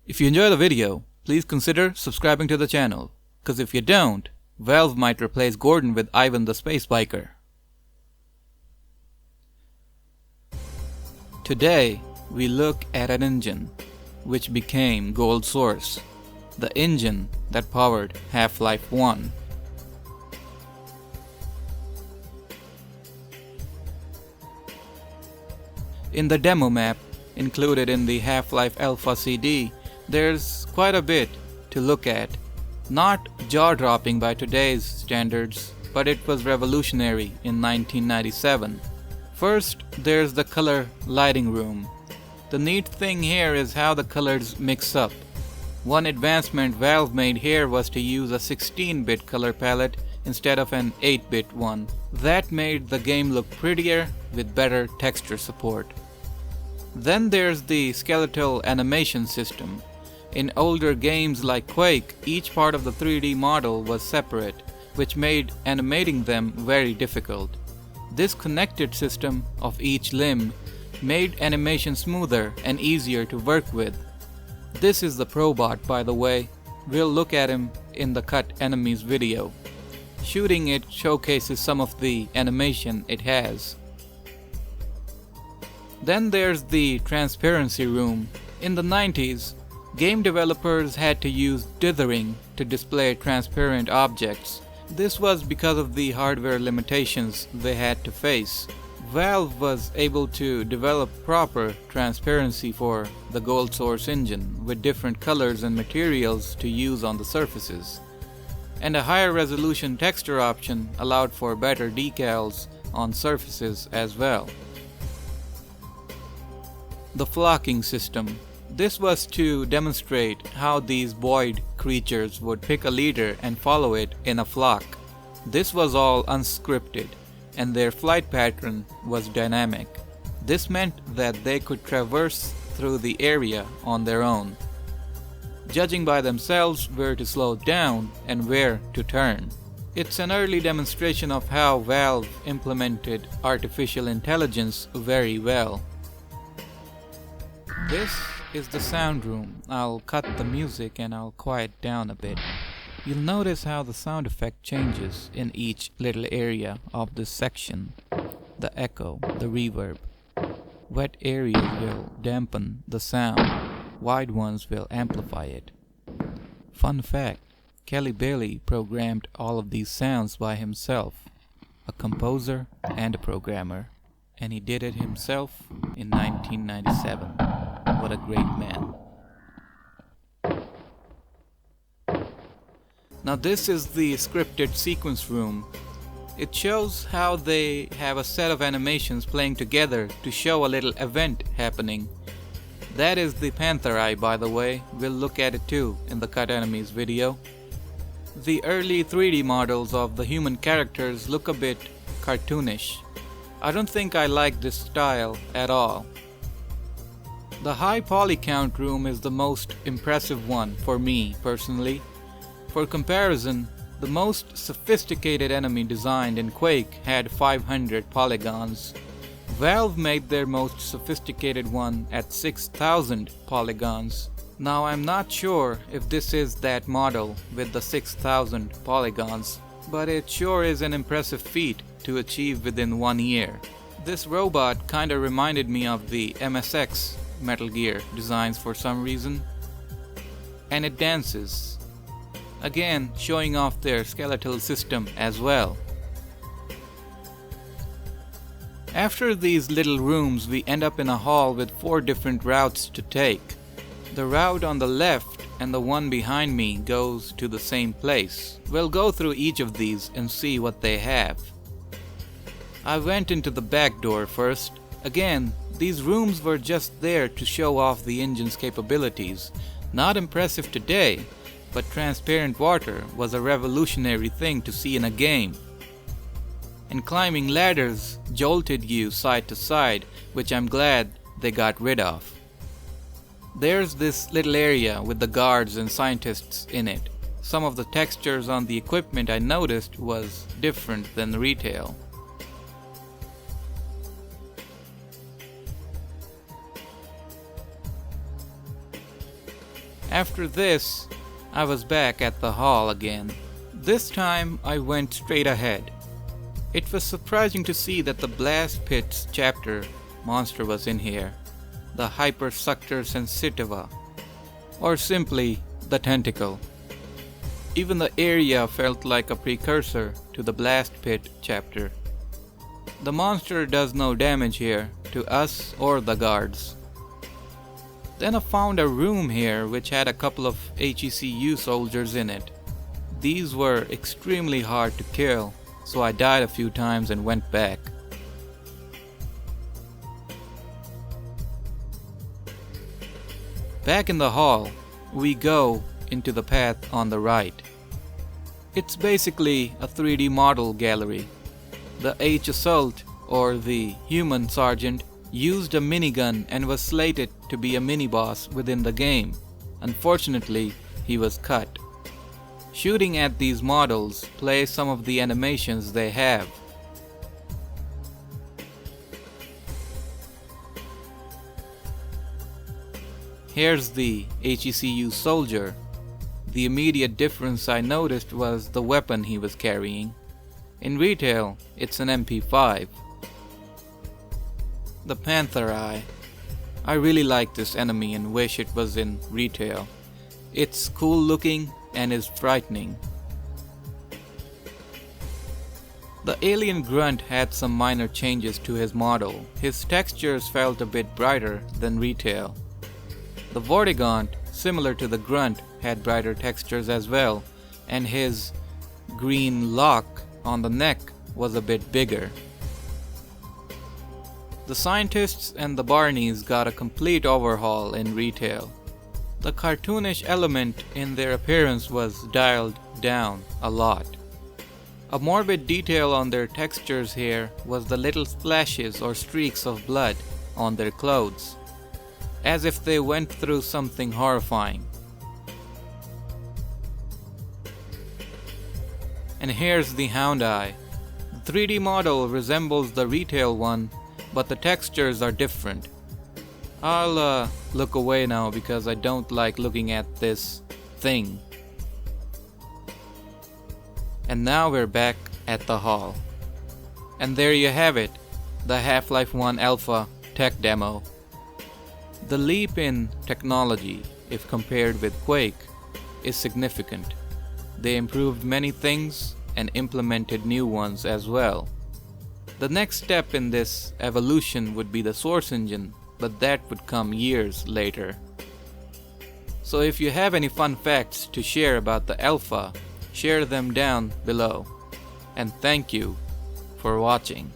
If you enjoy the video, please consider subscribing to the channel, cause if you don't, Valve might replace Gordon with Ivan the Space Biker. Today, we look at an engine which became Gold Source, the engine that powered Half-Life 1. In the demo map, included in the Half-Life Alpha CD, there's quite a bit to look at. Not jaw-dropping by today's standards, but it was revolutionary in 1997. First, there's the color lighting room. The neat thing here is how the colors mix up. One advancement Valve made here was to use a 16-bit color palette instead of an 8-bit one. That made the game look prettier with better texture support. Then there's the skeletal animation system. In older games like Quake, each part of the 3D model was separate, which made animating them very difficult. This connected system of each limb made animation smoother and easier to work with. This is the Probot, by the way. We'll look at him in the Cut Enemies video. Shooting it showcases some of the animation it has. Then there's the transparency room. In the 90s, game developers had to use dithering to display transparent objects. This was because of the hardware limitations they had to face. Valve was able to develop proper transparency for the Gold Source engine with different colors and materials to use on the surfaces. And a higher resolution texture option allowed for better decals on surfaces as well. The flocking system. This was to demonstrate how these void creatures would pick a leader and follow it in a flock. This was all unscripted, and their flight pattern was dynamic. This meant that they could traverse through the area on their own, judging by themselves where to slow down and where to turn. It's an early demonstration of how Valve implemented artificial intelligence very well. This is the sound room. I'll cut the music and I'll quiet down a bit. You'll notice how the sound effect changes in each little area of this section. The echo, the reverb. Wet areas will dampen the sound. Wide ones will amplify it. Fun fact, Kelly Bailey programmed all of these sounds by himself. A composer and a programmer. And he did it himself in 1997. What a great man. Now this is the scripted sequence room. It shows how they have a set of animations playing together to show a little event happening. That is the Panther Eye, by the way. We'll look at it too in the Cut Enemies video. The early 3D models of the human characters look a bit cartoonish. I don't think I like this style at all. The high poly count room is the most impressive one for me personally. For comparison, the most sophisticated enemy designed in Quake had 500 polygons. Valve made their most sophisticated one at 6,000 polygons. Now I'm not sure if this is that model with the 6,000 polygons, but it sure is an impressive feat to achieve within 1 year. This robot kinda reminded me of the MSX Metal Gear designs for some reason. And it dances. Again, showing off their skeletal system as well. After these little rooms, we end up in a hall with 4 different routes to take. The route on the left and the one behind me goes to the same place. We'll go through each of these and see what they have. I went into the back door first. Again, these rooms were just there to show off the engine's capabilities. Not impressive today, but transparent water was a revolutionary thing to see in a game. And climbing ladders jolted you side to side, which I'm glad they got rid of. There's this little area with the guards and scientists in it. Some of the textures on the equipment I noticed was different than retail. After this, I was back at the hall again. This time I went straight ahead. It was surprising to see that the Blast Pits chapter monster was in here, the Hypersuctor Sensitiva, or simply the Tentacle. Even the area felt like a precursor to the Blast Pit chapter. The monster does no damage here to us or the guards. Then I found a room here which had a couple of Hecu soldiers in it. These were extremely hard to kill, so I died a few times and went back. Back in the hall, we go into the path on the right. It's basically a 3D model gallery. The Hecu Soldier, or the human sergeant, used a minigun and was slated to be a mini-boss within the game. Unfortunately, he was cut. Shooting at these models plays some of the animations they have. Here's the Hecu Soldier. The immediate difference I noticed was the weapon he was carrying. In retail, it's an MP5. The Panther Eye. I really like this enemy and wish it was in retail. It's cool looking and is frightening. The alien grunt had some minor changes to his model. His textures felt a bit brighter than retail. The Vortigaunt, similar to the grunt, had brighter textures as well, and his green lock on the neck was a bit bigger. The scientists and the Barneys got a complete overhaul in retail. The cartoonish element in their appearance was dialed down a lot. A morbid detail on their textures here was the little splashes or streaks of blood on their clothes, as if they went through something horrifying. And here's the Hound Eye. The 3D model resembles the retail one, but the textures are different. I'll look away now because I don't like looking at this thing. And now we're back at the hall. And there you have it, the Half-Life 1 Alpha tech demo. The leap in technology, if compared with Quake, is significant. They improved many things and implemented new ones as well. The next step in this evolution would be the Source Engine, but that would come years later. So if you have any fun facts to share about the alpha, share them down below. And thank you for watching.